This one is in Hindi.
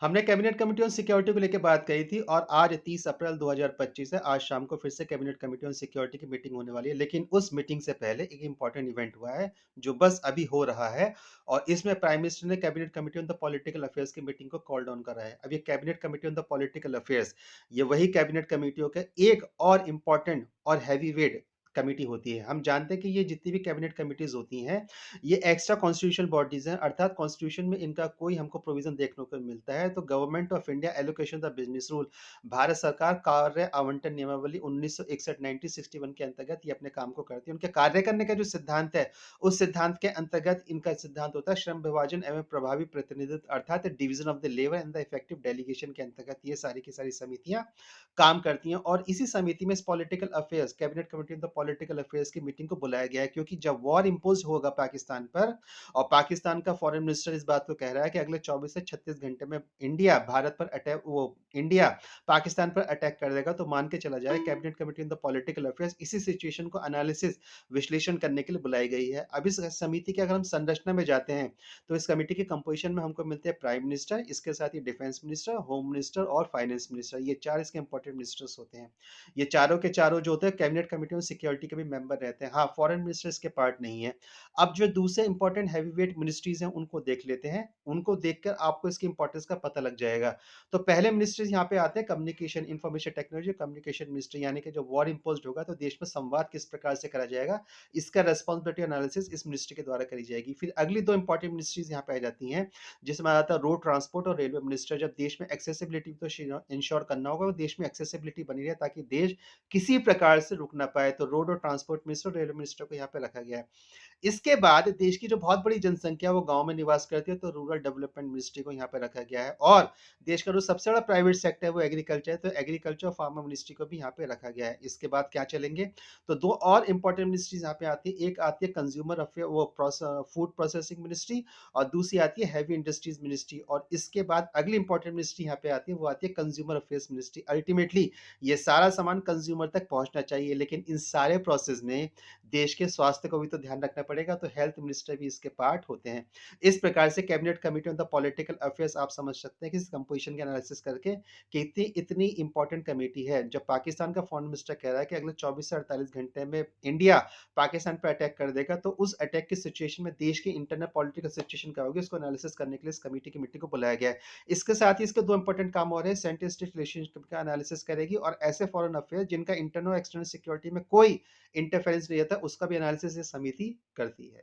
हमने कैबिनेट कमिटी ऑन सिक्योरिटी को लेके बात कही थी और आज 30 अप्रैल 2025 है। आज शाम को फिर से कैबिनेट कमिटी ऑन सिक्योरिटी की मीटिंग होने वाली है। लेकिन उस मीटिंग से पहले एक इम्पोर्टेंट इवेंट हुआ है, जो बस अभी हो रहा है और इसमें प्राइम मिनिस्टर ने cabinet committee on the political affairs की मीटिंग को कॉल डाउन करा है। अब ये cabinet committee on the political affairs, ये वही कैबिनेट कमिटियों का एक और इम्पोर्टेंट और हैवी वेट कमिटी होती है। हम जानते हैं कि ये जितनी भी कैबिनेट कमिटीज़ होती हैं, ये एक्स्ट्रा कॉन्स्टिट्यूशनल बॉडीज़ हैं, अर्थात कॉन्स्टिट्यूशन में इनका कोई हमको प्रोविज़न देखने को मिलता है। तो government of India allocation the business rule, Bharat सरकार कार्य आवंटन नियमावली 1961 1961 के अंतर्गत ये अपने काम को करती है। उनके कार्य करने का जो सिद्धांत है, उस सिद्धांत के अंतर्गत इनका सिद्धांत होता है श्रम विभाजन एवं प्रभावी प्रतिनिधित्व, अर्थात division of the labour and the effective delegation के अंतर्गत ये सारी की सारी समितियाँ काम करती हैं। और इसी समिति में इस political affairs cabinet committee on the political affairs की मीटिंग को बुलाया गया है, क्योंकि जब वॉर इम्पोज होगा पाकिस्तान पर और पाकिस्तान का फॉरेन मिनिस्टर इस बात को कह रहा है कि अगले 24 से 36 घंटे में इंडिया पाकिस्तान पर अटैक कर देगा, तो मान के चला जाए cabinet committee on the political affairs इसी सिचुएशन को एनालिसिस विश्लेषण करने के लिए बुलाई गई है। अब इस समिति की अगर हम संरचना में जाते हैं, तो इस कमेटी के कंपोजिशन में हमको मिलते हैं प्राइम मिनिस्टर, इसके साथ ही डिफेंस मिनिस्टर, होम मिनिस्टर और फाइनेंस मिनिस्टर। ये 4 इसके इंपॉर्टेंट मिनिस्टर्स होते हैं। ये चारों के चारों जो होते हैं कैबिनेट कमिटी ऑन सिक्योरिटी के भी मेंबर रहते हैं। हाँ, फॉरेन मिनिस्टर इसके पार्ट नहीं है। अब जो दूसरे इंपॉर्टेंट हैवीवेट मिनिस्ट्रीज़ हैं, उनको देख लेते हैं। उनको देखकर आपको इसकी इंपॉर्टेंस का पता लग जाएगा। तो पहले मिनिस्ट्रीज़ यहाँ पे आते हैं communication, information technology, communication ministry, यानी कि जो वॉर इम्पोज्ड होगा तो देश में संवाद किस प्रकार से करा जाएगा, इसका रिस्पांसिबिलिटी एनालिसिस इस मिनिस्ट्री के द्वारा करी जाएगी। फिर अगली 2 इंपॉर्टेंट मिनिस्ट्रीज़ यहाँ पे आ जाती हैं, जिसमें आ जाता है रोड ट्रांसपोर्ट और रेलवे मिनिस्टर। जब देश में एक्सेसिबिलिटी तो इंश्योर करना होगा, तो देश में एक्सेसिबिलिटी बनी रहे ताकि देश किसी प्रकार से रुक ना पाए, तो रोड और ट्रांसपोर्ट मिनिस्टर, रेलवे मिनिस्टर को यहाँ पे रखा गया है। इसके बाद देश की जो बहुत बड़ी जनसंख्या वो गाँव में निवास करती है, तो रूरल डेवलपमेंट मिनिस्ट्री को यहाँ पे रखा गया है। और देश का जो सबसे बड़ा प्राइवेट सेक्टर है वो एग्रीकल्चर है, तो एग्रीकल्चर और फार्मर मिनिस्ट्री को भी यहाँ पे रखा गया है। इसके बाद क्या चलेंगे, तो 2 और इंपॉर्टेंट मिनिस्ट्रीज़ यहाँ पे आती है। एक आती है कंज्यूमर अफेयर वो फूड प्रोसेसिंग मिनिस्ट्री और दूसरी आती है हेवी इंडस्ट्रीज मिनिस्ट्री। और इसके बाद अगली इंपॉर्टेंट मिनिस्ट्री यहाँ पे आती है, वो आती है कंज्यूमर अफेयर्स मिनिस्ट्री। अल्टीमेटली ये सारा सामान कंज्यूमर तक पहुँचना चाहिए, लेकिन इन सारे प्रोसेस में देश के स्वास्थ्य को भी तो ध्यान रखना पड़ेगा, तो हेल्थ मिनिस्टर भी इसके पार्ट होते हैं। इस प्रकार से cabinet committee on the political affairs आप समझ सकते हैं कि इस कंपोजिशन के एनालिसिस करके कि इतनी इतनी इंपॉर्टेंट कमेटी है। जब पाकिस्तान का फॉरेन मिनिस्टर कह रहा है कि अगले 24 से 48 घंटे में इंडिया पाकिस्तान पर अटैक कर देगा, तो उस अटैक की सिचुएशन में देश की इंटरनल पॉलिटिकल सिचुएशन क्या होगी, उसको एनालिसिस करने के लिए इस कमेटी की मीटिंग को बुलाया गया है। इसके साथ ही इसके 2 इंपॉर्टेंट काम और है, सेंट्रल स्टेट रिलेशनशिप का एनालिसिस करेगी और ऐसे फॉरेन अफेयर जिनका इंटरनल और एक्सटर्नल सिक्योरिटी में कोई इंटरफेरेंस नहीं रहता, उसका भी एनालिसिस ये समिति करती है।